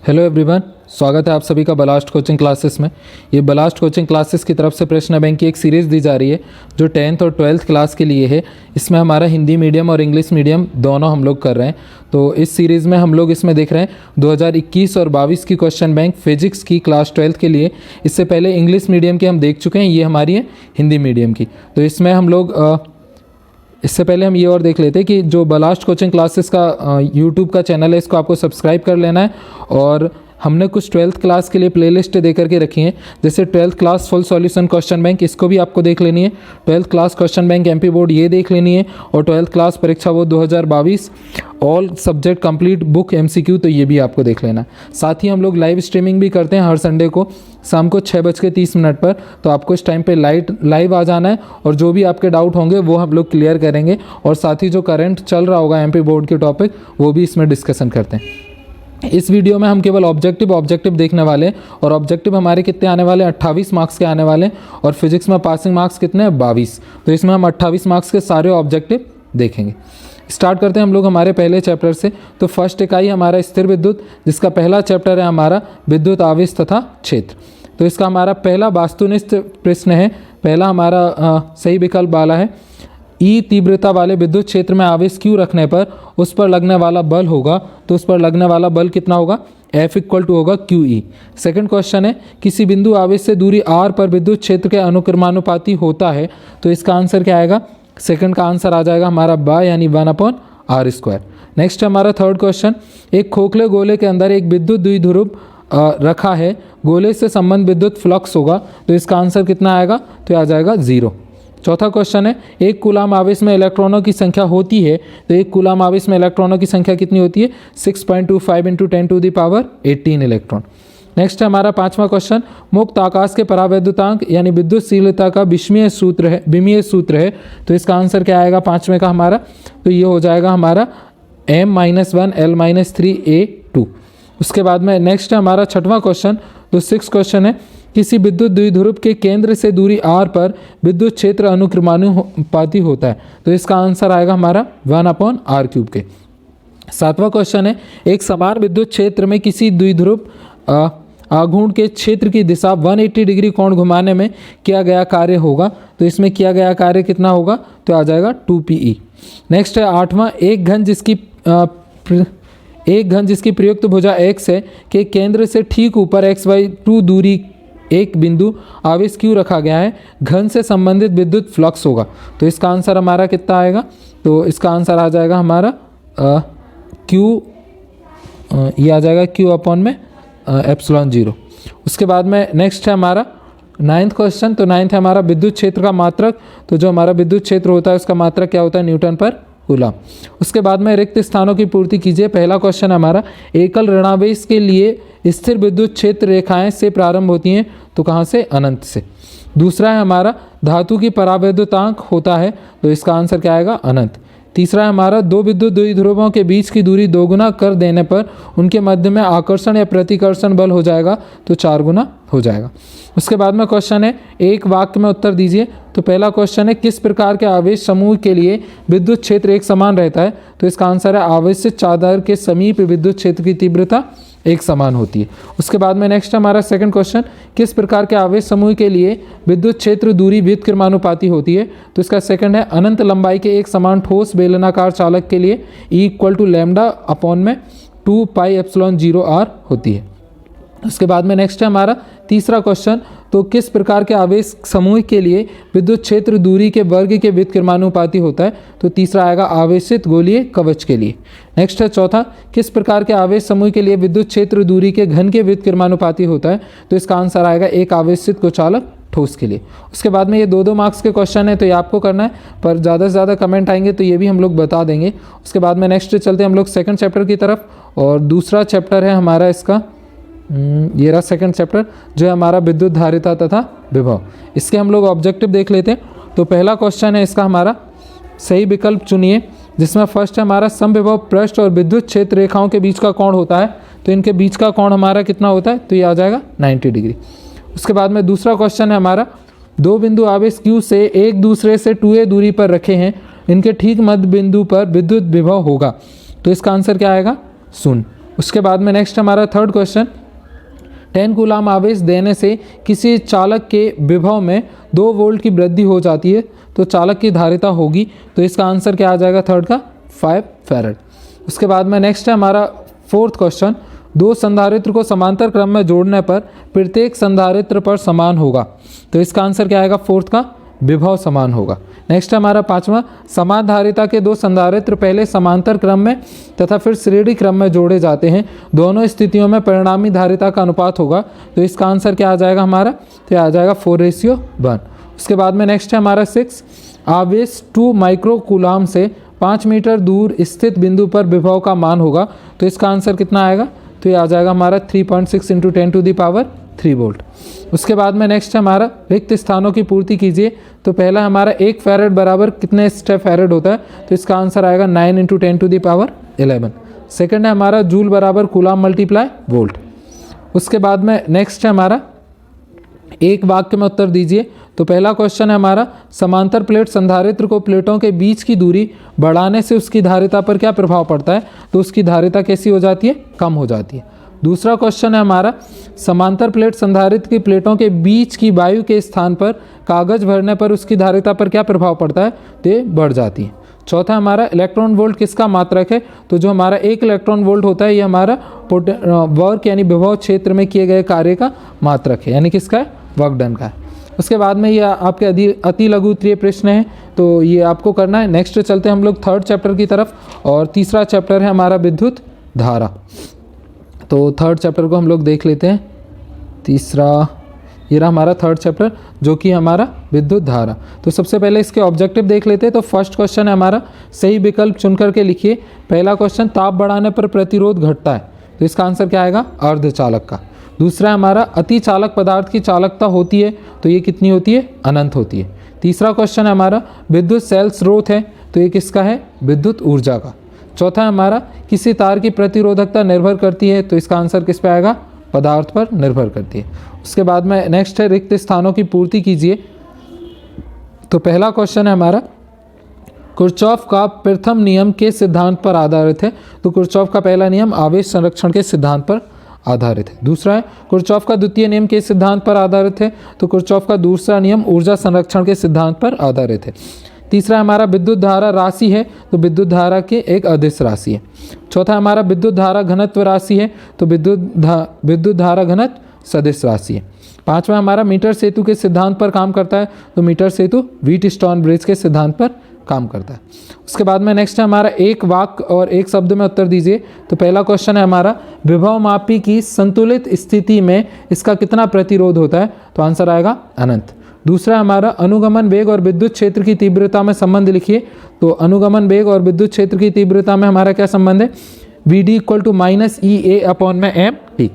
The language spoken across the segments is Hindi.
हेलो एवरीवन, स्वागत है आप सभी का बलास्ट कोचिंग क्लासेस में। ये बलास्ट कोचिंग क्लासेस की तरफ से प्रश्न बैंक की एक सीरीज़ दी जा रही है जो 10th और 12th क्लास के लिए है। इसमें हमारा हिंदी मीडियम और इंग्लिश मीडियम दोनों हम लोग कर रहे हैं। तो इस सीरीज़ में हम लोग इसमें देख रहे हैं 2021 और 22 की क्वेश्चन बैंक फिजिक्स की क्लास 12th के लिए। इससे पहले इंग्लिश मीडियम की हम देख चुके हैं, ये हमारी है हिंदी मीडियम की। तो इसमें हम लोग इससे पहले हम ये और देख लेते हैं कि जो बलास्ट कोचिंग क्लासेस का यूट्यूब का चैनल है, इसको आपको सब्सक्राइब कर लेना है। और हमने कुछ 12th क्लास के लिए प्लेलिस्ट दे करके रखी हैं, जैसे 12th class full solution question bank, इसको भी आपको देख लेनी है। 12th class question bank MP board ये देख लेनी है। और 12th क्लास परीक्षा board 2022 all subject complete book MCQ, तो ये भी आपको देख लेना है। साथ ही हम लोग लाइव स्ट्रीमिंग भी करते हैं हर संडे को शाम को 6:30 पर। तो आपको इस टाइम पे लाइव आ जाना है और जो भी आपके डाउट होंगे वो हम लोग क्लियर करेंगे। और साथ ही जो करंट चल रहा होगा एमपी बोर्ड के टॉपिक, वो भी इसमें डिस्कशन करते हैं। इस वीडियो में हम केवल ऑब्जेक्टिव देखने वाले हैं। और ऑब्जेक्टिव हमारे कितने आने वाले हैं? 28 मार्क्स के आने वाले हैं। और फिजिक्स में पासिंग मार्क्स कितने हैं? 22। तो इसमें हम 28 मार्क्स के सारे ऑब्जेक्टिव देखेंगे। स्टार्ट करते हैं हम लोग हमारे पहले चैप्टर से। तो फर्स्ट इकाई हमारा स्थिर विद्युत, जिसका पहला चैप्टर है हमारा विद्युत आवेश तथा क्षेत्र। तो इसका हमारा पहला वास्तुनिष्ठ प्रश्न है। पहला हमारा सही विकल्प वाला है, ई तीव्रता वाले विद्युत क्षेत्र में आवेश Q रखने पर उस पर लगने वाला बल होगा। तो उस पर लगने वाला बल कितना होगा? F इक्वल टू होगा QE। सेकंड क्वेश्चन है, किसी बिंदु आवेश से दूरी R पर विद्युत क्षेत्र के अनुक्रमानुपाती होता है। तो इसका आंसर क्या आएगा? सेकंड का आंसर आ जाएगा हमारा बाय यानी 1/r²। नेक्स्ट हमारा थर्ड क्वेश्चन, एक खोखले गोले के अंदर एक विद्युत द्विध्रुव रखा है, गोले से संबंध विद्युत फ्लक्स होगा। तो इसका आंसर कितना आएगा? तो आ जाएगा 0। चौथा क्वेश्चन है, एक कूलाम आवेश में इलेक्ट्रॉनों की संख्या होती है। तो एक कूलाम आवेश में इलेक्ट्रॉनों की संख्या कितनी होती है? 6.25 × 10⁻18 इलेक्ट्रॉन। नेक्स्ट है हमारा पांचवा क्वेश्चन, मुक्त आकाश के परावैद्युतांक यानी विद्युतशीलता का विमीय सूत्र है। तो इसका आंसर क्या आएगा पांचवें का हमारा? तो ये हो जाएगा हमारा m-1 L-3A2। उसके बाद में नेक्स्ट है हमारा छठवां क्वेश्चन। तो 6 क्वेश्चन है, किसी विद्युत द्विध्रुव के केंद्र से दूरी r पर विद्युत क्षेत्र अनुक्रमानुपाती होता है। तो इसका आंसर आएगा हमारा 1/r³ के। सातवां क्वेश्चन है, एक समान विद्युत क्षेत्र में किसी द्विध्रुव आघूर्ण के क्षेत्र की दिशा 180 डिग्री कोण घुमाने में किया गया कार्य होगा। तो इसमें किया गया कार्य कितना होगा? तो आ जाएगा 2PE। नेक्स्ट है आठवां, एक घन जिसकी प्रयुक्त भुजा x है के केंद्र से ठीक ऊपर x/2 दूरी एक बिंदु आवेश Q रखा गया है, घन से संबंधित विद्युत फ्लक्स होगा। तो इसका आंसर हमारा कितना आएगा? तो इसका आंसर आ जाएगा हमारा Q, ये आ जाएगा Q/ε0। उसके बाद में नेक्स्ट है हमारा 9th क्वेश्चन। तो 9th है हमारा विद्युत क्षेत्र का मात्रक। तो जो हमारा विद्युत क्षेत्र होता है उसका मात्रक क्या होता है? न्यूटन पर कूलम। उसके बाद में रिक्त स्थानों की पूर्ति कीजिए। पहला क्वेश्चन हमारा, एकल ऋणावेश के लिए स्थिर विद्युत क्षेत्र रेखाएं से प्रारंभ होती हैं। तो कहाँ से? अनंत से। दूसरा है हमारा, धातु की परावैद्युतांक होता है। तो इसका आंसर क्या आएगा? अनंत। तीसरा है हमारा, दो विद्युत द्विध्रुवों के बीच की दूरी 2 गुना कर देने पर उनके मध्य में आकर्षण या प्रतिकर्षण बल हो जाएगा। तो 4 गुना हो जाएगा। उसके बाद में क्वेश्चन है, एक वाक्य में उत्तर दीजिए। तो पहला क्वेश्चन है, किस प्रकार के आवेश समूह के लिए विद्युत क्षेत्र एक समान रहता है? तो इसका आंसर है, आवेशित चादर के समीप विद्युत क्षेत्र की तीव्रता एक समान होती है। उसके बाद में नेक्स्ट हमारा सेकंड क्वेश्चन, किस प्रकार के आवेश समूह के लिए विद्युत क्षेत्र दूरी व्युत्क्रमानुपाती होती है? तो इसका सेकंड है, अनंत लंबाई के एक समान ठोस बेलनाकार चालक के लिए E इक्वल टू λ/2πε0r होती है। उसके बाद में नेक्स्ट है हमारा तीसरा क्वेश्चन, तो किस प्रकार के आवेश समूह के लिए विद्युत क्षेत्र दूरी के वर्ग के व्युत्क्रमानुपाती होता है? तो तीसरा आएगा आवेशित गोलीय कवच के लिए। नेक्स्ट है चौथा, किस प्रकार के आवेश समूह के लिए विद्युत क्षेत्र दूरी के घन के व्युत्क्रमानुपाती होता है? तो इसका आंसर आएगा एक आवेशित कुचालक ठोस के लिए। उसके बाद में ये 2-2 मार्क्स के क्वेश्चन है, तो ये आपको करना है, पर ज़्यादा से ज़्यादा कमेंट आएंगे तो ये भी हम लोग बता देंगे। उसके बाद में नेक्स्ट चलते हैं हम लोग सेकंड चैप्टर की तरफ। और दूसरा चैप्टर है हमारा इसका, ये रहा सेकंड चैप्टर, जो है हमारा विद्युत धारिता तथा विभव। इसके हम लोग ऑब्जेक्टिव देख लेते हैं। तो पहला क्वेश्चन है इसका हमारा, सही विकल्प चुनिए, जिसमें फर्स्ट है हमारा, समविभव पृष्ठ और विद्युत क्षेत्र रेखाओं के बीच का कोण होता है। तो इनके बीच का कोण हमारा कितना होता है? तो ये आ जाएगा 90 डिग्री। उसके बाद में दूसरा क्वेश्चन है हमारा, दो बिंदु आवेश Q से एक दूसरे से 2a दूरी पर रखे हैं, इनके ठीक मध्य बिंदु पर विद्युत विभव होगा। तो इसका आंसर क्या आएगा? 0। उसके बाद में नेक्स्ट हमारा थर्ड क्वेश्चन, 10 कूलाम आवेश देने से किसी चालक के विभव में 2 वोल्ट की वृद्धि हो जाती है तो चालक की धारिता होगी, तो इसका आंसर क्या आ जाएगा थर्ड का 5 फैराड। उसके बाद में नेक्स्ट है हमारा फोर्थ क्वेश्चन, 2 संधारित्र को समांतर क्रम में जोड़ने पर प्रत्येक संधारित्र पर समान होगा, तो इसका आंसर क्या आएगा फोर्थ का विभव समान होगा। नेक्स्ट हमारा पांचवा, समान धारिता के 2 संधारित्र पहले समांतर क्रम में तथा फिर श्रेणी क्रम में जोड़े जाते हैं, दोनों स्थितियों में परिणामी धारिता का अनुपात होगा, तो इसका आंसर क्या आ जाएगा हमारा, तो आ जाएगा 4:1। उसके बाद में नेक्स्ट है हमारा 6, आवेश 2 माइक्रो कूलाम से 5 मीटर दूर स्थित बिंदु पर विभव का मान होगा, तो इसका आंसर कितना आएगा, तो ये आ जाएगा हमारा 3.6 × 10⁻³ वोल्ट। उसके बाद में नेक्स्ट है हमारा रिक्त स्थानों की पूर्ति कीजिए, तो पहला हमारा 1 फैराड बराबर कितने स्टेप फैराड होता है, तो इसका आंसर आएगा 9 × 10⁻11। सेकंड है हमारा जूल बराबर कूलाम मल्टीप्लाई वोल्ट। उसके बाद में नेक्स्ट है हमारा एक वाक्य में उत्तर दीजिए, तो पहला क्वेश्चन है हमारा, समांतर प्लेट संधारित्र को प्लेटों के बीच की दूरी बढ़ाने से उसकी धारिता पर क्या प्रभाव पड़ता है, तो उसकी धारिता कैसी हो जाती है, कम हो जाती है। दूसरा क्वेश्चन है हमारा, समांतर प्लेट संधारित्र की प्लेटों के बीच की वायु के स्थान पर कागज भरने पर उसकी धारिता पर क्या प्रभाव पड़ता है, तो ये बढ़ जाती है। चौथा हमारा, इलेक्ट्रॉन वोल्ट किसका मात्रक है, तो जो हमारा 1 इलेक्ट्रॉन वोल्ट होता है ये हमारा वर्क यानी विभव क्षेत्र में किए गए कार्य का मात्रक है, यानी किसका है, वर्क डन का है। उसके बाद में ये आपके अति लघु उत्तरीय प्रश्न है, तो ये आपको करना है। नेक्स्ट चलते हैं हम लोग थर्ड चैप्टर की तरफ, और तीसरा चैप्टर है हमारा विद्युत धारा। तो थर्ड चैप्टर को हम लोग देख लेते हैं। तीसरा ये रहा हमारा थर्ड चैप्टर जो कि हमारा विद्युत धारा। तो सबसे पहले इसके ऑब्जेक्टिव देख लेते हैं। तो फर्स्ट क्वेश्चन है हमारा, सही विकल्प चुन करके लिखिए। पहला क्वेश्चन, ताप बढ़ाने पर प्रतिरोध घटता है, तो इसका आंसर क्या आएगा, अर्धचालक का। दूसरा हमारा, अति चालक पदार्थ की चालकता होती है, तो ये कितनी होती है, अनंत होती है। तीसरा क्वेश्चन है हमारा, विद्युत सेल स्रोत है, तो ये किसका है, विद्युत ऊर्जा का। चौथा है हमारा, किसी तार की प्रतिरोधकता निर्भर करती है, तो इसका आंसर किस पे आएगा, पदार्थ पर निर्भर करती है। उसके बाद में नेक्स्ट है, रिक्त स्थानों की पूर्ति कीजिए। तो पहला क्वेश्चन है हमारा, किरचॉफ का प्रथम नियम के सिद्धांत पर आधारित है, तो किरचॉफ का पहला नियम आवेश संरक्षण के सिद्धांत पर आधारित है। दूसरा है, किरचॉफ का द्वितीय नियम के सिद्धांत पर आधारित है, तो किरचॉफ का दूसरा नियम ऊर्जा संरक्षण के सिद्धांत पर आधारित है। तीसरा हमारा, विद्युत धारा राशि है, तो विद्युत धारा की एक अदिश राशि है। चौथा हमारा, विद्युत धारा घनत्व राशि है, तो विद्युत धारा घनत्व सदिश राशि है। पांचवा हमारा, मीटर सेतु के सिद्धांत पर काम करता है, तो मीटर सेतु व्हीटस्टोन ब्रिज के सिद्धांत पर काम करता है। उसके बाद में नेक्स्ट है हमारा, एक वाक्य और एक शब्द में उत्तर दीजिए। तो पहला क्वेश्चन है हमारा, विभव मापी की संतुलित स्थिति में इसका कितना प्रतिरोध होता है, तो आंसर आएगा अनंत। दूसरा हमारा, अनुगमन वेग और विद्युत क्षेत्र की तीव्रता में संबंध लिखिए। तो अनुगमन वेग और विद्युत क्षेत्र की तीव्रता में हमारा क्या संबंध है, Vd = -EA/mT।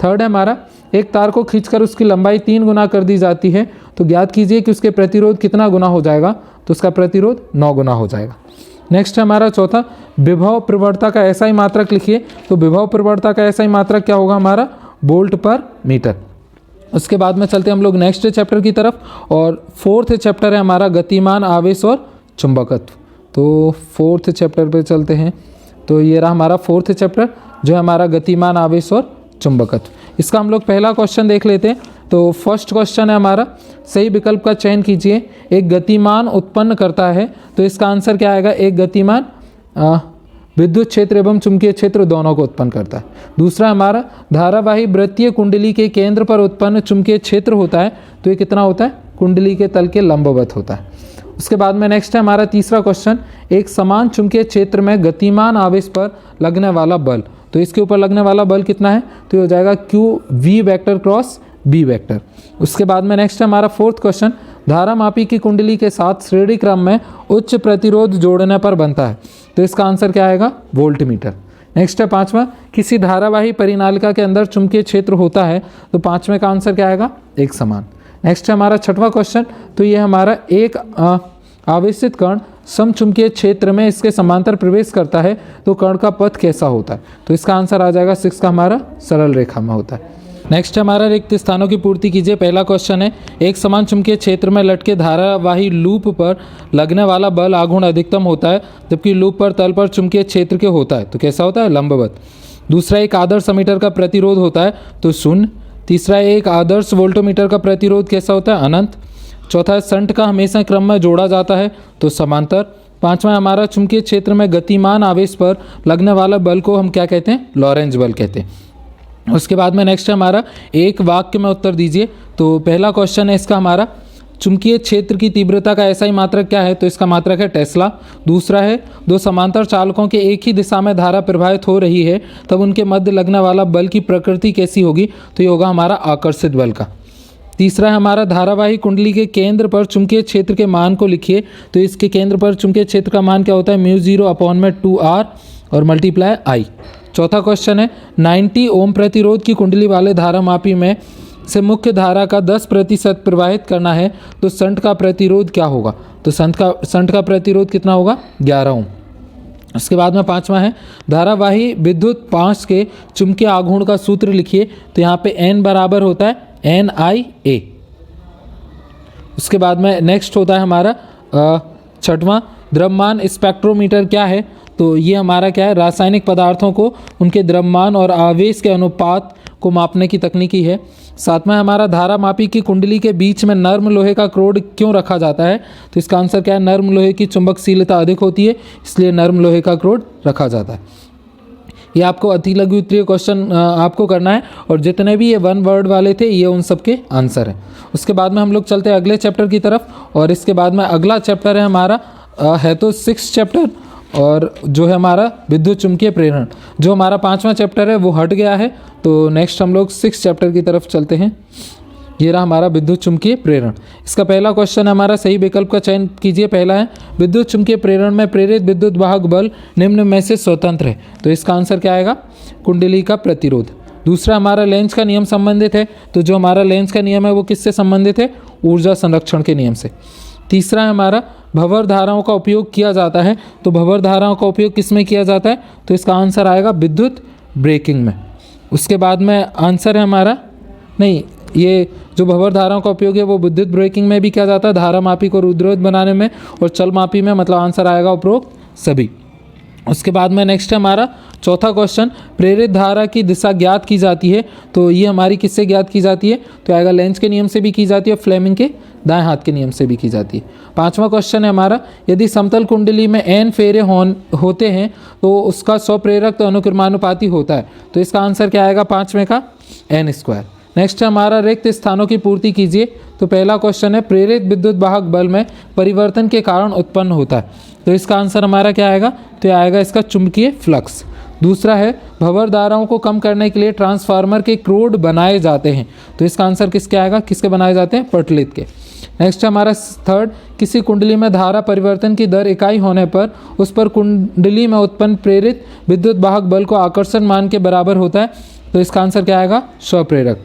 थर्ड है हमारा, एक तार को खींचकर उसकी लंबाई 3 गुना कर दी जाती है, तो ज्ञात कीजिए कि उसके प्रतिरोध कितना गुना हो जाएगा, तो उसका प्रतिरोध 9 गुना हो जाएगा। नेक्स्ट है हमारा चौथा, विभव प्रवणता का ऐसा ही मात्रक लिखिए। तो विभव प्रवणता का ऐसा ही मात्रक क्या होगा हमारा, वोल्ट पर मीटर। उसके बाद में चलते हैं हम लोग नेक्स्ट चैप्टर की तरफ, और फोर्थ चैप्टर है हमारा, गतिमान आवेश और चुंबकत्व। तो फोर्थ चैप्टर पे चलते हैं। तो ये रहा हमारा फोर्थ चैप्टर जो है हमारा, गतिमान आवेश और चुंबकत्व। इसका हम लोग पहला क्वेश्चन देख लेते हैं। तो फर्स्ट क्वेश्चन है हमारा, सही विकल्प का चयन कीजिए। एक गतिमान उत्पन्न करता है, तो इसका आंसर क्या आएगा, एक गतिमान विद्युत क्षेत्र एवं चुंबकीय क्षेत्र दोनों को उत्पन्न करता है। दूसरा हमारा, धारावाही वृत्तीय कुंडली के केंद्र पर उत्पन्न चुंबकीय क्षेत्र होता है, तो ये कितना होता है, कुंडली के तल के लंबवत होता है। उसके बाद में नेक्स्ट है हमारा तीसरा क्वेश्चन, एक समान चुंबकीय क्षेत्र में गतिमान आवेश पर लगने वाला बल, तो इसके ऊपर लगने वाला बल कितना है, तो ये हो जाएगा QV vector cross B vector. उसके बाद में नेक्स्ट है हमारा फोर्थ क्वेश्चन, धारा मापी की कुंडली के साथ श्रेणी क्रम में उच्च प्रतिरोध जोड़ने पर बनता है, तो इसका आंसर क्या आएगा, वोल्ट मीटर। नेक्स्ट है पांचवा, किसी धारावाही परिनालिका के अंदर चुंबकीय क्षेत्र होता है, तो पांचवें का आंसर क्या आएगा, एक समान। नेक्स्ट है हमारा छठवां क्वेश्चन, तो ये हमारा, एक आवेशित कण समचुंबकीय क्षेत्र में इसके समांतर प्रवेश करता है, तो कण का पथ कैसा होता है, तो इसका आंसर आ जाएगा 6 का हमारा, सरल रेखा में होता है। नेक्स्ट हमारा, रिक्त स्थानों की पूर्ति कीजिए। पहला क्वेश्चन है, एक समान चुंबकीय क्षेत्र में लटके धारावाही लूप पर लगने वाला बल आघूर्ण अधिकतम होता है, जबकि लूप पर तल पर चुंबकीय क्षेत्र के होता है, तो कैसा होता है, लंबवत। दूसरा, एक आदर्श अमीटर का प्रतिरोध होता है तो शून्य। तीसरा, एक आदर्श वोल्टोमीटर का प्रतिरोध कैसा होता है? अनंत। चौथा, संट का हमेशा क्रम में जोड़ा जाता है तो समांतर। पांचवा, हमारा चुंबकीय क्षेत्र में गतिमान आवेश पर लगने वाला बल को हम क्या कहते हैं? लॉरेंज बल कहते हैं। उसके बाद में नेक्स्ट है हमारा, एक वाक्य में उत्तर दीजिए। तो पहला क्वेश्चन है इसका हमारा, चुंबकीय क्षेत्र की तीव्रता का एसआई मात्रक क्या है? तो इसका मात्रक है टेस्ला। दूसरा है, दो समांतर चालकों के एक ही दिशा में धारा प्रवाहित हो रही है तब उनके मध्य लगने वाला बल की प्रकृति कैसी होगी? तो ये होगा हमारा आकर्षित बल का। तीसरा है हमारा, धारावाही कुंडली के केंद्र पर चुंबकीय क्षेत्र के मान को लिखिए। तो इसके केंद्र पर चुंबकीय क्षेत्र का मान क्या होता है? μ0/2r और मल्टीप्लाई आई। चौथा क्वेश्चन है, 90 ओम प्रतिरोध की कुंडली वाले धारामापी में से मुख्य धारा का 10% प्रवाहित करना है तो संट का प्रतिरोध क्या होगा? तो संट का प्रतिरोध कितना होगा? 11 ओम। उसके बाद में पांचवा है, धारावाही विद्युत 5 के चुंबकीय आघूर्ण का सूत्र लिखिए। तो यहाँ पे n बराबर होता है NIA। उसके बाद में नेक्स्ट होता है हमारा छठवां, द्रव्यमान स्पेक्ट्रोमीटर क्या है? तो ये हमारा क्या है? रासायनिक पदार्थों को उनके द्रव्यमान और आवेश के अनुपात को मापने की तकनीकी है। सातवां हमारा, धारामापी की कुंडली के बीच में नर्म लोहे का क्रोड क्यों रखा जाता है? तो इसका आंसर क्या है? नर्म लोहे की चुंबकशीलता अधिक होती है, इसलिए नर्म लोहे का क्रोड रखा जाता है। ये आपको अति लघु उत्तरीय क्वेश्चन आपको करना है और जितने भी ये 1 वर्ड वाले थे ये उन सब के आंसर हैं। उसके बाद में हम लोग चलते हैं अगले चैप्टर की तरफ और इसके बाद में अगला चैप्टर है हमारा है तो 6th चैप्टर और जो है हमारा विद्युत चुंबकीय प्रेरण। जो हमारा 5वां चैप्टर है वो हट गया है, तो नेक्स्ट हम लोग 6th चैप्टर की तरफ चलते हैं। ये रहा हमारा विद्युत चुंबकीय प्रेरण। इसका पहला क्वेश्चन हमारा, सही विकल्प का चयन कीजिए। पहला है, विद्युत चुंबकीय प्रेरण में प्रेरित विद्युत वाहक बल निम्न में से स्वतंत्र है। तो इसका आंसर क्या आएगा? कुंडली का प्रतिरोध। दूसरा हमारा, लेंज का नियम संबंधित है। तो जो हमारा लेंज का नियम है वो किससे संबंधित है? ऊर्जा संरक्षण के नियम से। तीसरा है हमारा, भंवर धाराओं का उपयोग किया जाता है। तो भंवर धाराओं का उपयोग किस में किया जाता है? तो इसका आंसर आएगा विद्युत ब्रेकिंग में। उसके बाद में आंसर है हमारा, नहीं, ये जो भंवर धाराओं का उपयोग है वो विद्युत ब्रेकिंग में भी किया जाता है, धारामापी को रुद्रोध बनाने में और चलमापी में, मतलब आंसर आएगा उपरोक्त सभी। उसके बाद में नेक्स्ट है हमारा चौथा क्वेश्चन, प्रेरित धारा की दिशा ज्ञात की जाती है। तो ये हमारी किससे ज्ञात की जाती है? तो आएगा लेंज के नियम से भी की जाती है, फ्लेमिंग के दाएं हाथ के नियम से भी की जाती है। पांचवा क्वेश्चन है हमारा, यदि समतल कुंडली में n फेरे होते हैं तो उसका स्वप्रेरक तो अनुक्रमानुपाती होता है। तो इसका आंसर क्या आएगा? 5वें का n²। नेक्स्ट है हमारा, रिक्त स्थानों की पूर्ति कीजिए। तो पहला क्वेश्चन है, प्रेरित विद्युत वाहक बल में परिवर्तन के कारण उत्पन्न होता है। तो इसका आंसर हमारा क्या आएगा? तो आएगा इसका चुंबकीय फ्लक्स। दूसरा है, भंवर धाराओं को कम करने के लिए ट्रांसफार्मर के क्रोड बनाए जाते हैं। तो इसका आंसर किसके आएगा? किसके बनाए जाते हैं? पटलित के। नेक्स्ट हमारा थर्ड, किसी कुंडली में धारा परिवर्तन की दर इकाई होने पर उस पर कुंडली में उत्पन्न प्रेरित विद्युत वाहक बल को आकर्षण मान के बराबर होता है। तो इसका आंसर क्या आएगा? स्वप्रेरक।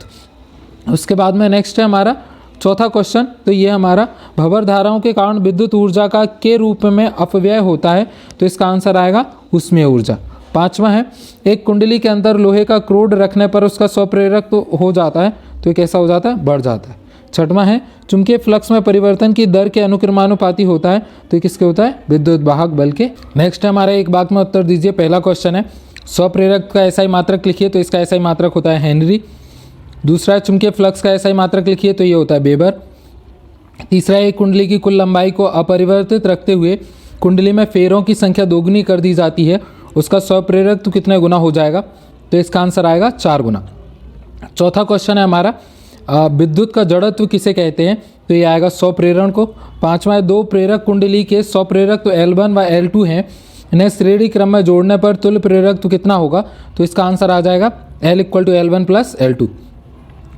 उसके बाद में नेक्स्ट है हमारा चौथा क्वेश्चन, तो ये हमारा, भंवर धाराओं के कारण विद्युत ऊर्जा का के रूप में अपव्यय होता है। तो इसका आंसर आएगा ऊष्मीय ऊर्जा। पांचवा है, एक कुंडली के अंदर लोहे का क्रोड रखने पर उसका स्वप्रेरक तो हो जाता है। तो ये कैसा हो जाता है? बढ़ जाता है। छठवां है, चुंबकीय फ्लक्स में परिवर्तन की दर के अनुक्रमानुपाती होता है। तो ये किसके होता है? विद्युत वाहक बल के। नेक्स्ट हमारा एक बात में उत्तर दीजिए। पहला क्वेश्चन है, स्वप्रेरक का एसआई मात्रक लिखिए। तो इसका एसआई मात्रक होता है हेनरी। दूसरा है, चुंबकीय फ्लक्स का एसआई मात्रक लिखिए। तो ये होता है वेबर। तीसरा है, कुंडली की कुल लंबाई को अपरिवर्तित रखते हुए कुंडली में फेरों की संख्या दोगुनी कर दी जाती है, उसका स्वप्रेरक तो कितने गुना हो जाएगा? तो इसका आंसर आएगा 4 गुना। चौथा क्वेश्चन है हमारा, विद्युत का जड़त्व किसे कहते हैं? तो ये आएगा स्वप्रेरण को। पांचवा है, दो प्रेरक कुंडली के स्वप्रेरक तो L1 व L2 हैं, इन्हें श्रेणी क्रम में जोड़ने पर तुल्य प्रेरक तो कितना होगा? तो इसका आंसर आ जाएगा L = L1 + L2।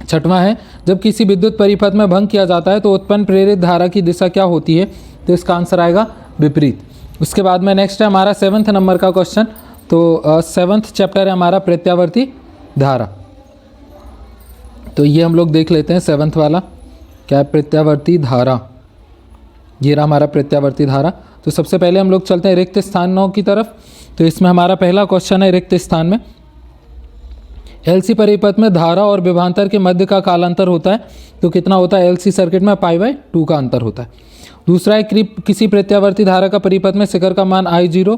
छठवां है, जब किसी विद्युत परिपथ में भंग किया जाता है तो उत्पन्न प्रेरित धारा की दिशा क्या होती है? तो इसका आंसर आएगा विपरीत। उसके बाद में नेक्स्ट है हमारा 7th नंबर का क्वेश्चन। तो 7th चैप्टर है हमारा प्रत्यावर्ती धारा। तो ये हम लोग देख लेते हैं 7th वाला क्या है? प्रत्यावर्ती धारा। ये रहा हमारा प्रत्यावर्ती धारा। तो सबसे पहले हम लोग चलते हैं रिक्त स्थानों की तरफ। तो इसमें हमारा पहला क्वेश्चन है, रिक्त स्थान में एलसी परिपथ में धारा और विभवांतर के मध्य का कालांतर होता है। तो कितना होता है? एलसी सर्किट में π/2 का अंतर होता है। दूसरा है किसी प्रत्यावर्ती धारा का परिपथ में शिखर का मान I0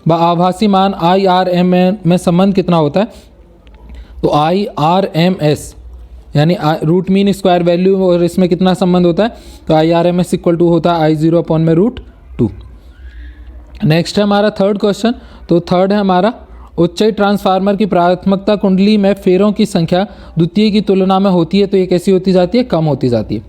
व आभासी मान IRM में संबंध कितना होता है? तो IRMS यानी रूट मीन स्क्वायर वैल्यू, और इसमें कितना संबंध होता है? तो IRMS इक्वल टू होता है I0 अपॉन में √2। नेक्स्ट है हमारा थर्ड क्वेश्चन। तो थर्ड है हमारा उच्चई ट्रांसफार्मर की प्राथमिकता कुंडली में फेरों की संख्या द्वितीय की तुलना में होती है, तो ये कैसी होती जाती है? कम होती जाती है।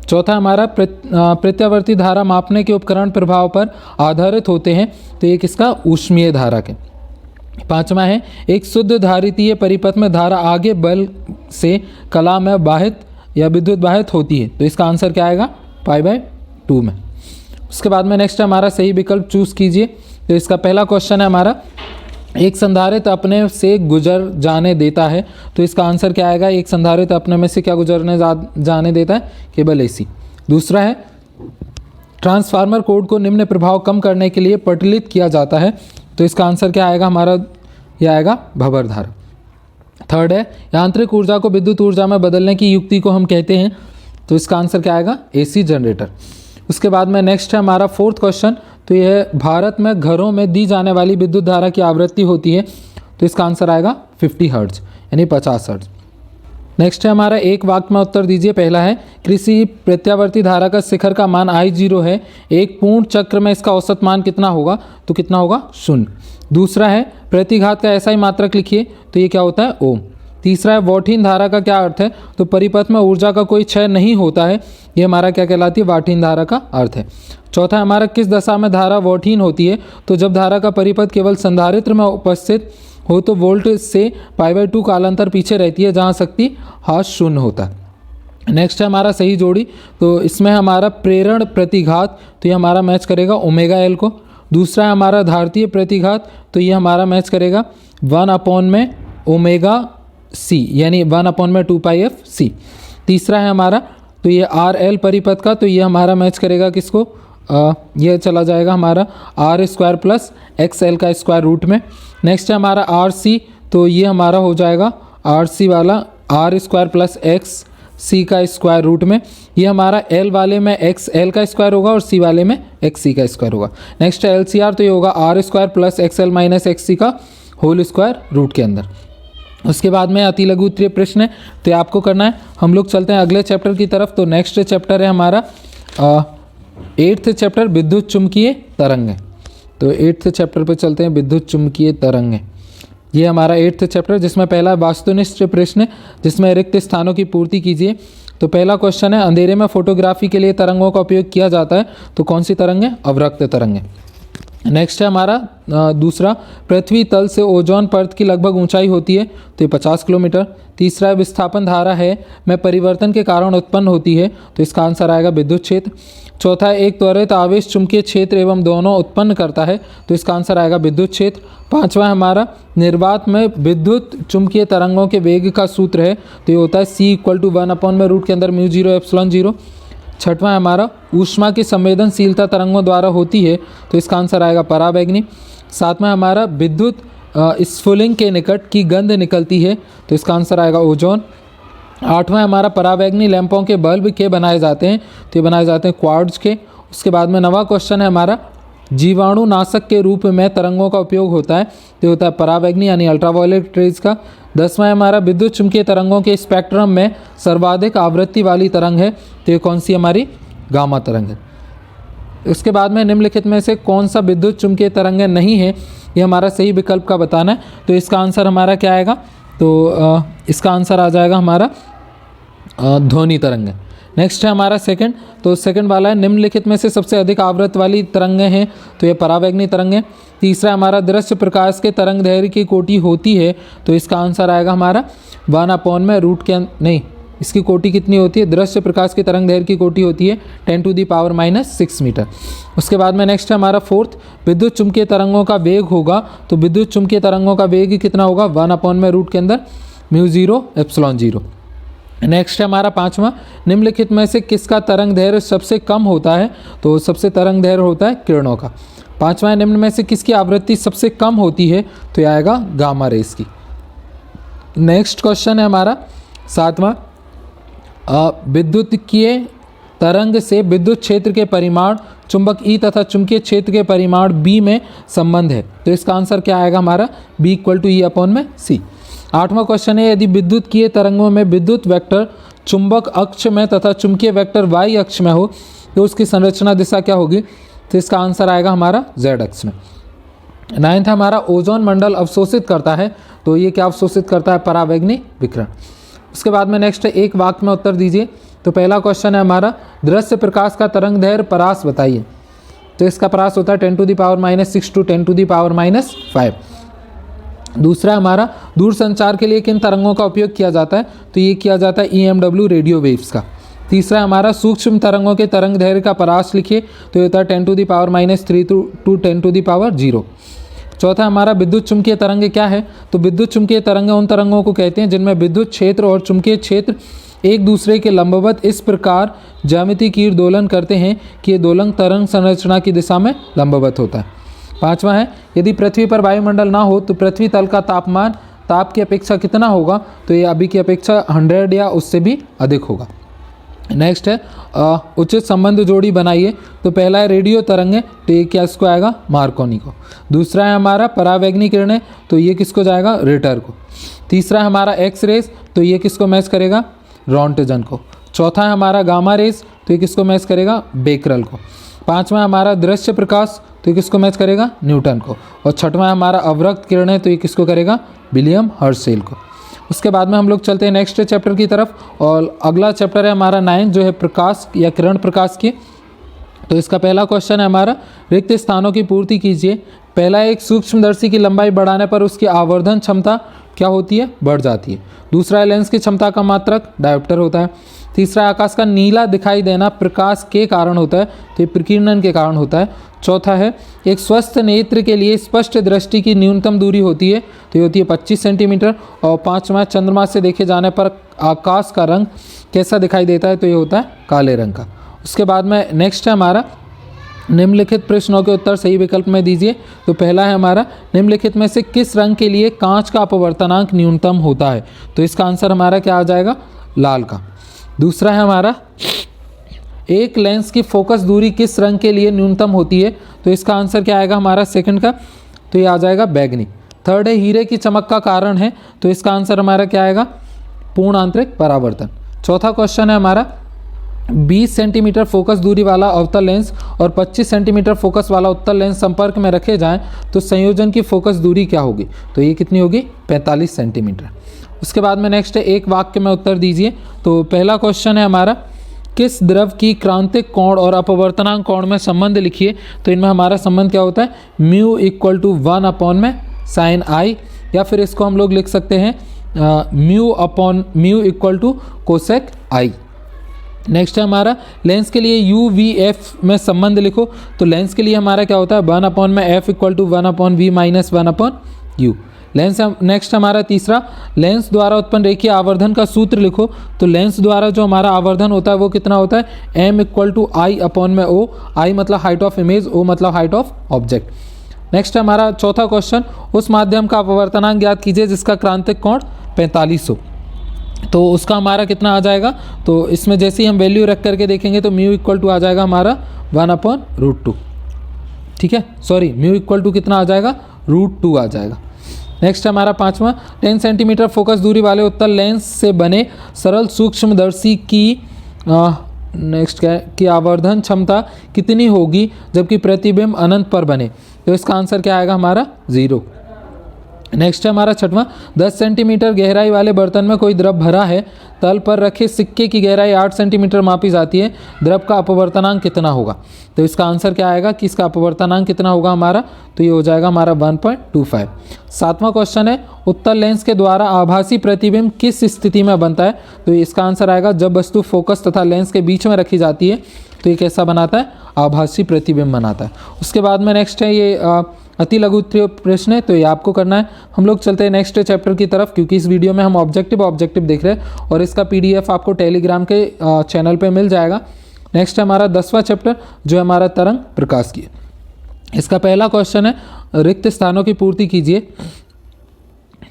चौथा हमारा प्रत्यावर्ती धारा मापने के उपकरण प्रभाव पर आधारित होते हैं, तो ये किसका? ऊष्मीय धारा के। पांचवा है एक शुद्ध धारितीय परिपथ में धारा आगे बल से कला में बाहित या विद्युत बाहित होती है, तो इसका आंसर क्या आएगा? π/2 में। उसके बाद में नेक्स्ट हमारा सही विकल्प चूज कीजिए। तो इसका पहला क्वेश्चन है हमारा एक संधारित्र अपने से गुजर जाने देता है, तो इसका आंसर क्या आएगा? एक संधारित्र अपने में से क्या गुजरने जाने देता है? केवल AC। दूसरा है ट्रांसफार्मर कोड को निम्न प्रभाव कम करने के लिए पटलित किया जाता है, तो इसका आंसर क्या आएगा हमारा? यह आएगा भंवर धारा। थर्ड है यांत्रिक ऊर्जा को विद्युत ऊर्जा में बदलने की युक्ति को हम कहते हैं, तो इसका आंसर क्या आएगा? AC generator. उसके बाद में नेक्स्ट है हमारा फोर्थ क्वेश्चन। तो यह भारत में घरों में दी जाने वाली विद्युत धारा की आवृत्ति होती है, तो इसका आंसर आएगा 50 हर्ट्ज यानी 50 हर्ट्ज। नेक्स्ट है हमारा एक वाक्य में उत्तर दीजिए। पहला है किसी प्रत्यावर्ती धारा का शिखर का मान I0 है, एक पूर्ण चक्र में इसका औसत मान कितना होगा? तो कितना होगा? 0। दूसरा है प्रतिघात का ऐसा ही मात्रक लिखिए, तो ये क्या होता है? ओम। तीसरा है वॉटहीन धारा का क्या अर्थ है? तो परिपथ में ऊर्जा का कोई क्षय नहीं होता है, ये हमारा क्या कहलाती है? वॉटहीन धारा का अर्थ है। चौथा हमारा किस दशा में धारा वॉटहीन होती है? तो जब धारा का परिपथ केवल संधारित्र में उपस्थित हो तो वोल्ट से π/2 कालांतर पीछे रहती है, जहाँ शक्ति हाश 0 होता है। नेक्स्ट है हमारा सही जोड़ी। तो इसमें हमारा प्रेरण प्रतिघात, तो ये हमारा मैच करेगा ω/L को। दूसरा है हमारा धारतीय प्रतिघात, तो ये हमारा मैच करेगा 1/ωc यानी 1/2πfc। तीसरा है हमारा तो ये RL परिपथ का, तो ये हमारा मैच करेगा किसको? ये चला जाएगा हमारा R² प्लस XL का स्क्वायर रूट में। नेक्स्ट है हमारा RC, तो ये हमारा हो जाएगा RC वाला R² प्लस XC का स्क्वायर रूट में। ये हमारा L वाले में XL का स्क्वायर होगा और C वाले में XC का स्क्वायर होगा। नेक्स्ट है LCR, तो ये होगा R² plus XL minus XC का होल स्क्वायर रूट के अंदर। उसके बाद में अति लघु उत्तरीय प्रश्न है, तो ये आपको करना है। हम लोग चलते हैं अगले चैप्टर की तरफ। तो नेक्स्ट चैप्टर है हमारा 8th चैप्टर विद्युत चुम्बकीय तरंग है। तो 8th चैप्टर पे चलते हैं, विद्युत चुम्बकीय तरंग है। ये हमारा 8th चैप्टर, जिसमें पहला वस्तुनिष्ठ प्रश्न है, जिसमें रिक्त स्थानों की पूर्ति कीजिए। तो पहला क्वेश्चन है अंधेरे में फोटोग्राफी के लिए तरंगों का उपयोग किया जाता है, तो कौन सी तरंग है? अवरक्त तरंग है। नेक्स्ट है हमारा दूसरा पृथ्वी तल से ओजोन परत की लगभग ऊंचाई होती है, तो ये 50 किलोमीटर। तीसरा है विस्थापन धारा है में परिवर्तन के कारण उत्पन्न होती है, तो इसका आंसर आएगा विद्युत क्षेत्र। चौथा है एक त्वरित आवेश चुंबकीय क्षेत्र एवं दोनों उत्पन्न करता है, तो इसका आंसर आएगा विद्युत क्षेत्र। पांचवा है हमारा निर्वात में विद्युत चुंबकीय तरंगों के वेग का सूत्र है, तो ये होता है C = 1/√रूट के अंदर μ0ε0। छठवां है हमारा ऊष्मा की संवेदनशीलता तरंगों द्वारा होती है, तो इसका आंसर आएगा परावैगनी। सातवां हमारा विद्युत स्फुलिंग के निकट की गंध निकलती है, तो इसका आंसर आएगा ओजोन। आठवां हमारा परावैगनी लैंपों के बल्ब के बनाए जाते हैं, तो ये बनाए जाते हैं क्वार्ट्ज के। उसके बाद में नवा क्वेश्चन है हमारा जीवाणुनाशक के रूप में तरंगों का उपयोग होता है, तो होता है परावैगनी यानी अल्ट्रावायलेट रेज का। 10वां हमारा विद्युत चुम्बकीय तरंगों के स्पेक्ट्रम में सर्वाधिक आवृत्ति वाली तरंग है, तो ये कौन सी हमारी? गामा तरंग है। इसके बाद में निम्नलिखित में से कौन सा विद्युत चुम्बकीय तरंग नहीं है, ये हमारा सही विकल्प का बताना है। तो इसका आंसर हमारा क्या आएगा? तो इसका आंसर आ जाएगा हमारा ध्वनि तरंग है। नेक्स्ट है हमारा सेकंड, तो सेकंड वाला है निम्नलिखित में से सबसे अधिक आवृत्त वाली तरंगें हैं, तो ये परावैगनी तरंग है। तीसरा हमारा दृश्य प्रकाश के तरंग दैर्घ्य की कोटि होती है, तो इसका आंसर आएगा हमारा 1/√रूट के नहीं, इसकी कोटि कितनी होती है? दृश्य प्रकाश के तरंग दैर्घ्य की कोटि होती है 10⁻⁻6 मीटर। उसके बाद में नेक्स्ट है हमारा फोर्थ, विद्युत चुम्बकीय तरंगों का वेग होगा, तो विद्युत चुम्बकीय तरंगों का वेग कितना होगा? 1/√रूट के अंदर μ0ε0। नेक्स्ट है हमारा पांचवा, निम्नलिखित में से किसका तरंग दैर्घ्य सबसे कम होता है? तो सबसे तरंग दैर्घ्य होता है किरणों का। पांचवा, निम्न में से किसकी आवृत्ति सबसे कम होती है? तो यह आएगा गामा रेस की। नेक्स्ट क्वेश्चन है हमारा सातवां, विद्युतीय तरंग से विद्युत क्षेत्र के परिमाण चुंबक ई तथा चुंबकीय क्षेत्र के परिमाण बी में संबंध है। तो इसका आंसर क्या आएगा हमारा B equal to E upon में सी। 8वां क्वेश्चन है, यदि विद्युतीय तरंगों में विद्युत वेक्टर चुंबक अक्ष में तथा चुंबकीय वेक्टर वाई अक्ष में हो तो उसकी संरचना दिशा क्या होगी? तो इसका आंसर आएगा हमारा जेड अक्ष में। 9th हमारा ओजोन मंडल अवशोषित करता है, तो ये क्या अवशोषित करता है? परावैंगनी विकिरण। उसके बाद में नेक्स्ट एक वाक्य में उत्तर दीजिए। तो पहला क्वेश्चन है हमारा, दृश्य प्रकाश का तरंग दैर्घ्य परास बताइए। तो इसका परास होता है 10⁻⁻6 टू 10⁻⁵। दूसरा हमारा, दूर संचार के लिए किन तरंगों का उपयोग किया जाता है? तो ये किया जाता है EMW रेडियो वेव्स का। तीसरा हमारा, सूक्ष्म तरंगों के तरंग दैर्घ्य का परास लिखिए। तो ये होता है 10⁻³ टू 10⁻0। चौथा हमारा, विद्युत चुम्बकीय तरंग क्या है? तो विद्युत चुम्बकीय तरंग उन तरंगों को कहते हैं जिनमें विद्युत क्षेत्र और चुम्बकीय क्षेत्र एक दूसरे के लंबवत इस प्रकार ज्यामिति की दोलन करते हैं कि ये दोलन तरंग संरचना की दिशा में लंबवत होता है। 5वां है, यदि पृथ्वी पर वायुमंडल ना हो तो पृथ्वी तल का तापमान ताप की अपेक्षा कितना होगा? तो ये अभी की अपेक्षा 100 या उससे भी अधिक होगा। नेक्स्ट है, उचित संबंध जोड़ी बनाइए। तो पहला है रेडियो तरंगें, तो ये क्या इसको आएगा? मार्कोनी को। दूसरा है हमारा परावैंगनी किरणें, तो ये किसको जाएगा? रिटर को। तीसरा है हमारा एक्स रेज, तो ये किसको मैच करेगा? रॉन्टजन को। चौथा है हमारा गामा रेज, तो ये किसको मैच करेगा? बेकरल को। 5वां हमारा दृश्य प्रकाश, तो ये किसको मैच करेगा? न्यूटन को। और 6वां हमारा अवरक्त किरणें, तो ये किसको करेगा? विलियम हर्शेल को। उसके बाद में हम लोग चलते हैं नेक्स्ट चैप्टर की तरफ, और अगला चैप्टर है हमारा 9 जो है प्रकाश या किरण प्रकाश की। तो इसका पहला क्वेश्चन है हमारा, रिक्त स्थानों की पूर्ति कीजिए। पहला, एक सूक्ष्मदर्शी की लंबाई बढ़ाने पर उसकी आवर्धन क्षमता क्या होती है? बढ़ जाती है। दूसरा, लेंस की क्षमता का मात्रक डायोप्टर होता है। तीसरा, आकाश का नीला दिखाई देना प्रकाश के कारण होता है, तो ये प्रकीर्णन के कारण होता है। चौथा है, एक स्वस्थ नेत्र के लिए स्पष्ट दृष्टि की न्यूनतम दूरी होती है, तो ये होती है 25 सेंटीमीटर। और 5वां, चंद्रमा से देखे जाने पर आकाश का रंग कैसा दिखाई देता है? तो ये होता है काले रंग का। उसके बाद में नेक्स्ट है हमारा, निम्नलिखित प्रश्नों के उत्तर सही विकल्प में दीजिए। तो पहला है हमारा, निम्नलिखित में से किस रंग के लिए कांच का अपवर्तनांक न्यूनतम होता है? तो इसका आंसर हमारा क्या आ जाएगा? लाल का। दूसरा है हमारा, एक लेंस की फोकस दूरी किस रंग के लिए न्यूनतम होती है? तो इसका आंसर क्या आएगा हमारा? सेकंड का, तो ये आ जाएगा बैगनी। थर्ड है, हीरे की चमक का कारण है, तो इसका आंसर हमारा क्या आएगा? पूर्ण आंतरिक परावर्तन। चौथा क्वेश्चन है हमारा, 20 सेंटीमीटर फोकस दूरी वाला अवतल लेंस और 25 सेंटीमीटर फोकस वाला उत्तल लेंस संपर्क में रखे जाएं तो संयोजन की फोकस दूरी क्या होगी? तो ये कितनी होगी? 45 सेंटीमीटर। उसके बाद में नेक्स्ट है, एक वाक्य में उत्तर दीजिए। तो पहला क्वेश्चन है हमारा, किस द्रव की क्रांतिक कोण और अपवर्तनांक कोण में संबंध लिखिए। तो इनमें हमारा संबंध क्या होता है? म्यू इक्वल टू 1 अपॉन में साइन आई, या फिर इसको हम लोग लिख सकते हैं mu equal to cosec I. Next है हमारा, लेंस के लिए यू वी एफ में संबंध लिखो। तो लेंस के लिए हमारा क्या होता है? 1 अपॉन में F equal to 1 upon V minus 1 upon U. Lens next हमारा तीसरा, लेंस द्वारा उत्पन्न रेखीय आवर्धन का सूत्र लिखो। तो लेंस द्वारा जो हमारा आवर्धन होता है वो कितना होता है? M equal to I upon में ओ। आई मतलब हाइट ऑफ इमेज, ओ मतलब हाइट ऑफ ऑब्जेक्ट। नेक्स्ट हमारा चौथा क्वेश्चन, उस माध्यम का अपवर्तनांक ज्ञात कीजिए जिसका क्रांतिक कोण 45 हो। तो उसका हमारा कितना आ जाएगा? तो इसमें जैसे ही हम वैल्यू रख करके देखेंगे तो म्यू इक्वल टू आ जाएगा हमारा 1 अपॉन √2। ठीक है, सॉरी, म्यू इक्वल टू कितना आ जाएगा? √2 आ जाएगा। नेक्स्ट हमारा 5वां, 10 सेंटीमीटर फोकस दूरी वाले उत्तल लेंस से बने सरल सूक्ष्मदर्शी की नेक्स्ट क्या है कि आवर्धन क्षमता कितनी होगी जबकि प्रतिबिंब अनंत पर बने? तो इसका आंसर क्या आएगा हमारा? 0। नेक्स्ट है हमारा 6वां, 10 सेंटीमीटर गहराई वाले बर्तन में कोई द्रव भरा है, तल पर रखे सिक्के की गहराई 8 सेंटीमीटर मापी जाती है, द्रव का अपवर्तनांक कितना होगा? तो इसका आंसर क्या आएगा कि इसका अपवर्तनांक कितना होगा हमारा? तो ये हो जाएगा हमारा 1.25। 7वां क्वेश्चन है, उत्तल लेंस के द्वारा आभासी प्रतिबिंब किस स्थिति में बनता है? तो इसका आंसर आएगा जब वस्तु फोकस तथा लेंस के बीच में रखी जाती है तो ये कैसा बनाता है? आभासी प्रतिबिंब बनाता है। उसके बाद में नेक्स्ट है ये अति लघु उत्तरीय प्रश्न है, तो ये आपको करना है। हम लोग चलते हैं नेक्स्ट चैप्टर की तरफ, क्योंकि इस वीडियो में हम ऑब्जेक्टिव देख रहे हैं और इसका PDF आपको टेलीग्राम के चैनल पे मिल जाएगा। नेक्स्ट है हमारा 10वां चैप्टर जो है हमारा तरंग प्रकाश की। इसका पहला क्वेश्चन है, रिक्त स्थानों की पूर्ति कीजिए।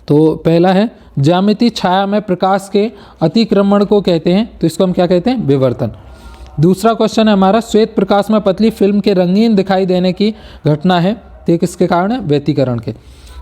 तो पहला है, ज्यामिति छाया में प्रकाश के अतिक्रमण को कहते हैं, तो इसको हम क्या कहते हैं? विवर्तन। दूसरा क्वेश्चन है हमारा, श्वेत प्रकाश में पतली फिल्म के रंगीन दिखाई देने की घटना है, तो ये किसके कारण है? व्यतिकरण के।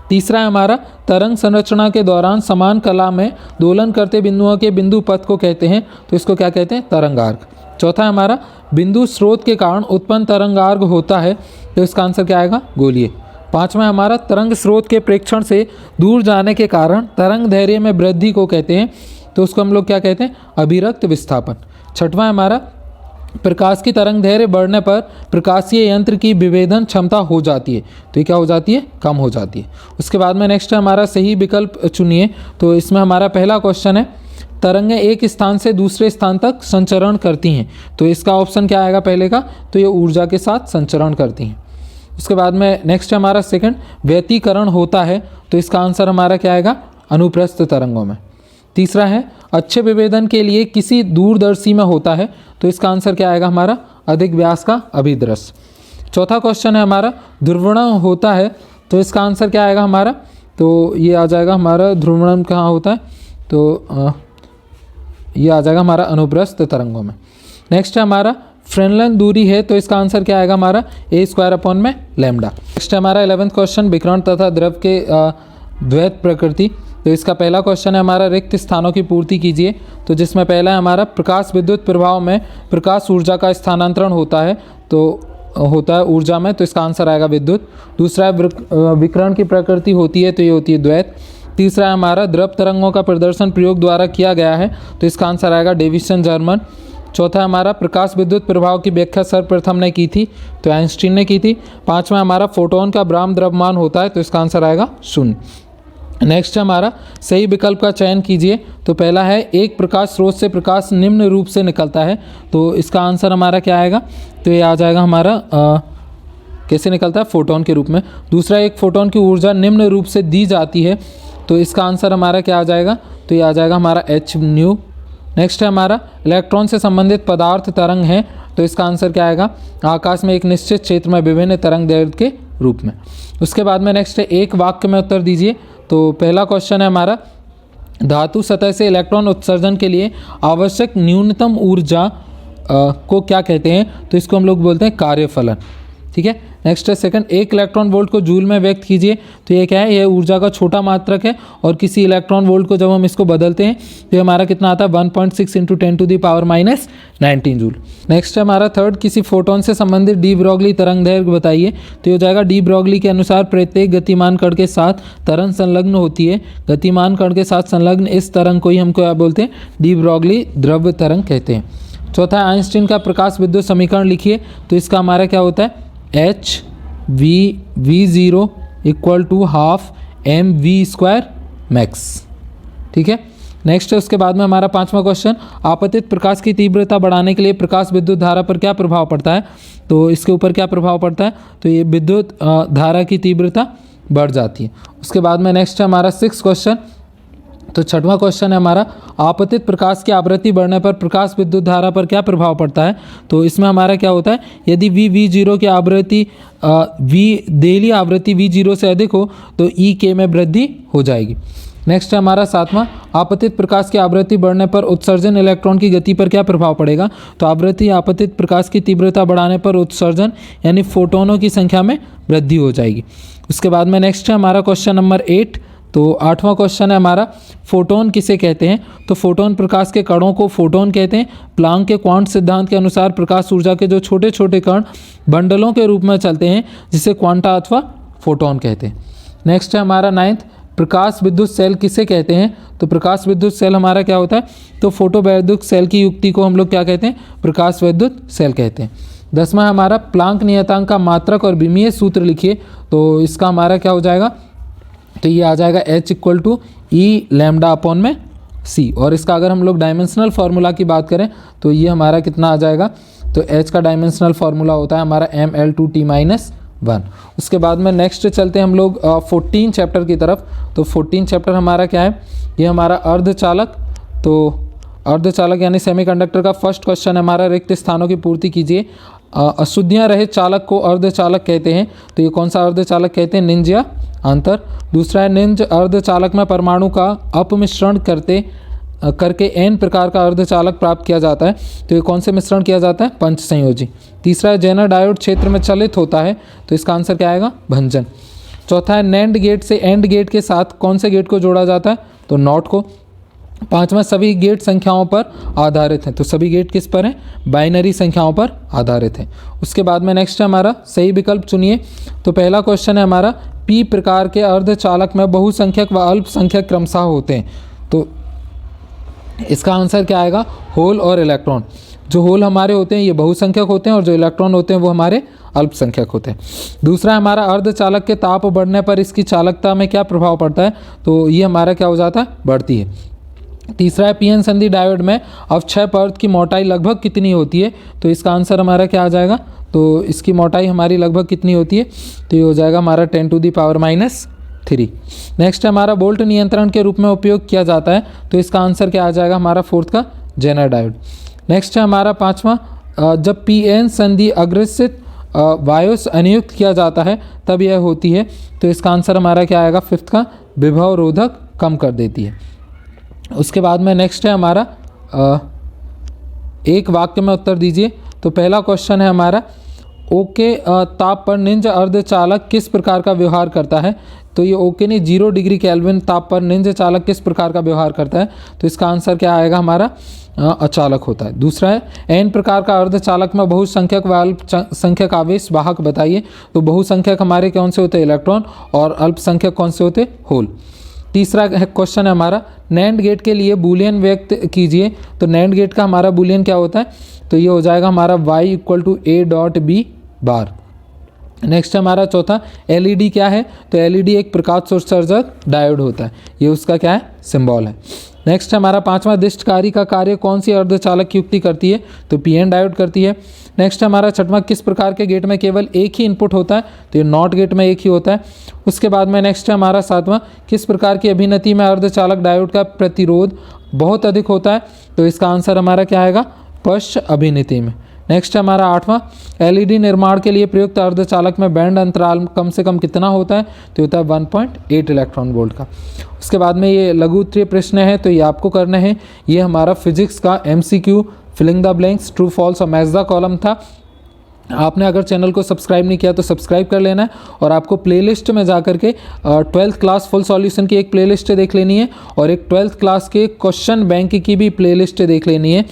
तीसरा है हमारा, तरंग संरचना के दौरान समान कला में दोलन करते बिंदुओं के बिंदु पथ को कहते हैं, तो इसको क्या कहते हैं? तरंगार्घ। चौथा है हमारा, बिंदु स्रोत के कारण उत्पन्न तरंगार्घ होता है, तो इसका आंसर क्या आएगा? गोलीय। पांचवा है हमारा, तरंग स्रोत के प्रेक्षण से दूर जाने के कारण तरंग दैर्घ्य में वृद्धि को कहते हैं, तो उसको हम लोग क्या कहते हैं? अभिरक्त विस्थापन। छठवां है हमारा, प्रकाश की तरंग दैर्घ्य बढ़ने पर प्रकाशीय यंत्र की विभेदन क्षमता हो जाती है, तो ये क्या हो जाती है? कम हो जाती है। उसके बाद में नेक्स्ट है हमारा, सही विकल्प चुनिए। तो इसमें हमारा पहला क्वेश्चन है, तरंगें एक स्थान से दूसरे स्थान तक संचरण करती हैं, तो इसका ऑप्शन क्या आएगा पहले का? तो ये ऊर्जा के साथ संचरण करती हैं। उसके बाद में नेक्स्ट है हमारा सेकंड, व्यतिकरण होता है, तो इसका आंसर हमारा क्या आएगा? अनुप्रस्थ तरंगों में। तीसरा है, अच्छे विभेदन के लिए किसी दूरदर्शी में होता है, तो इसका आंसर क्या आएगा हमारा? अधिक व्यास का अभिदृश्य। चौथा क्वेश्चन है हमारा, ध्रुवणम होता है, तो इसका आंसर क्या आएगा हमारा? तो ये आ जाएगा हमारा, ध्रुवणम कहाँ होता है? तो ये आ जाएगा हमारा अनुप्रस्थ तरंगों में। नेक्स्ट है हमारा, फ्रेनलन दूरी है, तो इसका आंसर क्या आएगा हमारा? a² lambda. नेक्स्ट है हमारा 11th क्वेश्चन, विकिरण तथा द्रव के द्वैत प्रकृति। तो इसका पहला क्वेश्चन है हमारा, रिक्त स्थानों की पूर्ति कीजिए। तो जिसमें पहला है हमारा, प्रकाश विद्युत प्रभाव में प्रकाश ऊर्जा का स्थानांतरण होता है, तो होता है ऊर्जा में, तो इसका आंसर आएगा विद्युत। दूसरा है, विकिरण की प्रकृति होती है, तो ये होती है द्वैत। तीसरा है हमारा, द्रव तरंगों का प्रदर्शन प्रयोग द्वारा किया गया है, तो इसका आंसर आएगा डेविसन जर्मन। चौथा है हमारा, प्रकाश विद्युत प्रभाव की व्याख्या सर्वप्रथम ने की थी, तो आइंस्टीन ने की थी। पांचवा हमारा, फोटोन का ब्राह्म द्रव्यमान होता है, तो इसका आंसर आएगा 0। नेक्स्ट है हमारा, सही विकल्प का चयन कीजिए। तो पहला है, एक प्रकाश स्रोत से प्रकाश निम्न रूप से निकलता है, तो इसका आंसर हमारा क्या आएगा? तो ये आ जाएगा हमारा कैसे निकलता है? फोटोन के रूप में। दूसरा, एक फोटोन की ऊर्जा निम्न रूप से दी जाती है, तो इसका आंसर हमारा क्या आ जाएगा? तो ये आ जाएगा हमारा h/nu। नेक्स्ट है हमारा, इलेक्ट्रॉन से संबंधित पदार्थ तरंग है, तो इसका आंसर क्या आएगा? आकाश में एक निश्चित क्षेत्र में विभिन्न तरंग दैर्घ्य के रूप में। उसके बाद में नेक्स्ट है, एक वाक्य में उत्तर दीजिए। तो पहला क्वेश्चन है हमारा, धातु सतह से इलेक्ट्रॉन उत्सर्जन के लिए आवश्यक न्यूनतम ऊर्जा को क्या कहते हैं? तो इसको हम लोग बोलते हैं कार्यफलन। ठीक है। नेक्स्ट है सेकंड, एक इलेक्ट्रॉन वोल्ट को जूल में व्यक्त कीजिए। तो ये क्या है? यह ऊर्जा का छोटा मात्रक है, और किसी इलेक्ट्रॉन वोल्ट को जब हम इसको बदलते हैं तो हमारा कितना आता है? 1.6 × 10⁻⁻19 जूल। नेक्स्ट है हमारा थर्ड, किसी फोटोन से संबंधित डी ब्रॉगली तरंग दैर्घ्य बताइए। तो ये हो जाएगा, डी ब्रॉगली के अनुसार प्रत्येक गतिमान कण के साथ तरंग संलग्न होती है। गतिमान कण के साथ संलग्न इस तरंग को ही हमको क्या बोलते हैं? डी ब्रॉगली द्रव्य तरंग कहते हैं। चौथा, आइंस्टीन का प्रकाश विद्युत समीकरण लिखिए। तो इसका हमारा क्या होता है? HV0 = ½ mv² max. ठीक है। नेक्स्ट है उसके बाद में हमारा पांचवा क्वेश्चन, आपतित प्रकाश की तीव्रता बढ़ाने के लिए प्रकाश विद्युत धारा पर क्या प्रभाव पड़ता है? तो इसके ऊपर क्या प्रभाव पड़ता है? तो ये विद्युत धारा की तीव्रता बढ़ जाती है। उसके बाद में नेक्स्ट है हमारा 6 क्वेश्चन। तो छठवां क्वेश्चन है हमारा, आपतित प्रकाश की आवृत्ति बढ़ने पर प्रकाश विद्युत धारा पर क्या प्रभाव पड़ता है? तो इसमें हमारा क्या होता है? यदि V0 की आवृत्ति देली आवृत्ति V0 से अधिक हो तो EK में वृद्धि हो जाएगी। नेक्स्ट है हमारा सातवां, आपतित प्रकाश की आवृत्ति बढ़ने पर उत्सर्जन इलेक्ट्रॉन की गति पर क्या प्रभाव पड़ेगा? तो आवृत्ति आपतित प्रकाश की तीव्रता बढ़ाने पर उत्सर्जन यानी फोटोनों की संख्या में वृद्धि हो जाएगी। उसके बाद में नेक्स्ट है हमारा क्वेश्चन नंबर 8। तो 8वां क्वेश्चन है हमारा, फोटोन किसे कहते हैं? तो फोटोन प्रकाश के कणों को फोटोन कहते हैं। प्लांक के क्वांट सिद्धांत के अनुसार प्रकाश ऊर्जा के जो छोटे छोटे कण बंडलों के रूप में चलते हैं जिसे क्वांटा अथवा फोटोन कहते हैं। नेक्स्ट है हमारा 9th, प्रकाश विद्युत सेल किसे कहते हैं? तो प्रकाश विद्युत सेल हमारा क्या होता है? तो फोटो वैद्युत सेल की युक्ति को हम लोग क्या कहते हैं? प्रकाश विद्युत सेल कहते हैं। 10वां हमारा, प्लांक नियतांक का मात्रक और विमीय सूत्र लिखिए। तो इसका हमारा क्या हो जाएगा? तो ये आ जाएगा H = E λ/c। और इसका अगर हम लोग डायमेंशनल फार्मूला की बात करें तो ये हमारा कितना आ जाएगा? तो H का डायमेंशनल फार्मूला होता है हमारा ml2t-1। उसके बाद में नेक्स्ट चलते हैं हम लोग 14 चैप्टर की तरफ। तो 14 चैप्टर हमारा क्या है? ये हमारा अर्धचालक। तो अर्धचालक यानी सेमीकंडक्टर का फर्स्ट क्वेश्चन है हमारा, रिक्त स्थानों की पूर्ति कीजिए। अशुद्धियाँ रहित चालक को अर्धचालक कहते हैं। तो ये कौन सा अर्धचालक कहते हैं? निंज या अंतर। दूसरा है, निंज अर्धचालक में परमाणु का अपमिश्रण करते करके n प्रकार का अर्धचालक प्राप्त किया जाता है। तो ये कौन से मिश्रण किया जाता है? पंच संयोजी। तीसरा है जेनर डायोड क्षेत्र में चलित होता है, तो इसका आंसर क्या आएगा? भंजन। चौथा है नैंड गेट से एंड गेट के साथ कौन से गेट को जोड़ा जाता है? तो नॉट को। पांचवा सभी गेट संख्याओं पर आधारित हैं, तो सभी गेट किस पर हैं? बाइनरी संख्याओं पर आधारित हैं। उसके बाद में नेक्स्ट है हमारा सही विकल्प चुनिए। तो पहला क्वेश्चन है हमारा पी प्रकार के अर्धचालक में बहुसंख्यक व अल्पसंख्यक क्रमशः होते हैं, तो इसका आंसर क्या आएगा? होल और इलेक्ट्रॉन। जो होल हमारे होते हैं ये बहुसंख्यक होते हैं और जो इलेक्ट्रॉन होते हैं वो हमारे अल्पसंख्यक होते हैं। दूसरा हमारा अर्धचालक के ताप बढ़ने पर इसकी चालकता में क्या प्रभाव पड़ता है? तो ये हमारा क्या हो जाता है? बढ़ती है। तीसरा है पीएन संधि डायोड में अवक्षय परत की मोटाई लगभग कितनी होती है? तो इसका आंसर हमारा क्या आ जाएगा? तो इसकी मोटाई हमारी लगभग कितनी होती है? तो ये हो जाएगा हमारा 10⁻³ नेक्स्ट है हमारा बोल्ट नियंत्रण के रूप में उपयोग किया जाता है, तो इसका आंसर क्या आ जाएगा? हमारा फोर्थ का जेनर डायोड। नेक्स्ट है हमारा पांचवा, जब पीएन संधि अग्रसित वायुस अनुयुक्त किया जाता है तब यह होती है, तो इसका आंसर हमारा क्या आएगा? फिफ्थ का विभव रोधक कम कर देती है। उसके बाद में नेक्स्ट है हमारा एक वाक्य में उत्तर दीजिए। तो पहला क्वेश्चन है हमारा ओके ताप पर निंज अर्धचालक किस प्रकार का व्यवहार करता है? तो ये ओके नहीं 0 डिग्री केल्विन ताप पर निंज चालक किस प्रकार का व्यवहार करता है? तो इसका आंसर क्या आएगा? हमारा अचालक होता है। दूसरा है एन प्रकार का अर्धचालक में बहुसंख्यक व अल्पसंख्यक आवेश वाहक बताइए। तो बहुसंख्यक हमारे कौन से होते हैं? इलेक्ट्रॉन। और अल्पसंख्यक कौन से होते हैं? होल। तीसरा क्वेश्चन है हमारा नैंड गेट के लिए बूलियन व्यक्त कीजिए। तो नैंड गेट का हमारा बूलियन क्या होता है? तो ये हो जाएगा हमारा y = a.b बार। नेक्स्ट हमारा चौथा एलईडी क्या है? तो एलईडी एक प्रकाश उत्सर्जक डायोड होता है, ये उसका क्या है? सिंबल है। नेक्स्ट हमारा पांचवा दिष्टकारी का कार्य कौन सी अर्धचालक युक्ति करती है? तो पीएन डायोड करती है। नेक्स्ट हमारा छठवां किस प्रकार के गेट में केवल एक ही इनपुट होता है? तो ये नॉट गेट में एक ही होता है। उसके बाद में नेक्स्ट है हमारा सातवां किस प्रकार की अभिनति में अर्धचालक डायोड का प्रतिरोध बहुत अधिक होता है? तो इसका आंसर हमारा क्या आएगा? पश्च अभिनति में। नेक्स्ट हमारा आठवां एलईडी निर्माण के लिए प्रयुक्त अर्धचालक में बैंड अंतराल कम से कम कितना होता है? तो होता है 1.8 इलेक्ट्रॉन वोल्ट का। उसके बाद में ये लघु उत्तरीय प्रश्न है, तो ये आपको करना है। ये हमारा फिजिक्स का MCQ filling the blanks true false और मैच द कॉलम था। आपने अगर चैनल को सब्सक्राइब नहीं किया तो सब्सक्राइब कर लेना है और आपको प्लेलिस्ट में जाकर के 12th क्लास फुल सॉल्यूशन की एक प्लेलिस्ट देख लेनी है और एक 12th क्लास के क्वेश्चन बैंक की भी प्लेलिस्ट देख लेनी है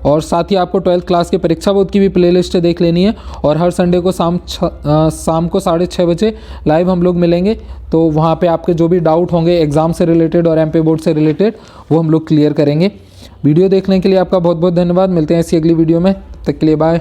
और साथ ही आपको 12th क्लास के परीक्षा बोर्ड की भी प्लेलिस्ट देख लेनी है। और हर संडे को शाम को 6:30 बजे लाइव हम लोग मिलेंगे, तो वहाँ पे आपके जो भी डाउट होंगे एग्ज़ाम से रिलेटेड और MP बोर्ड से रिलेटेड वो हम लोग क्लियर करेंगे। वीडियो देखने के लिए आपका बहुत बहुत धन्यवाद। मिलते हैं ऐसी अगली वीडियो में, तब तक के लिए बाय।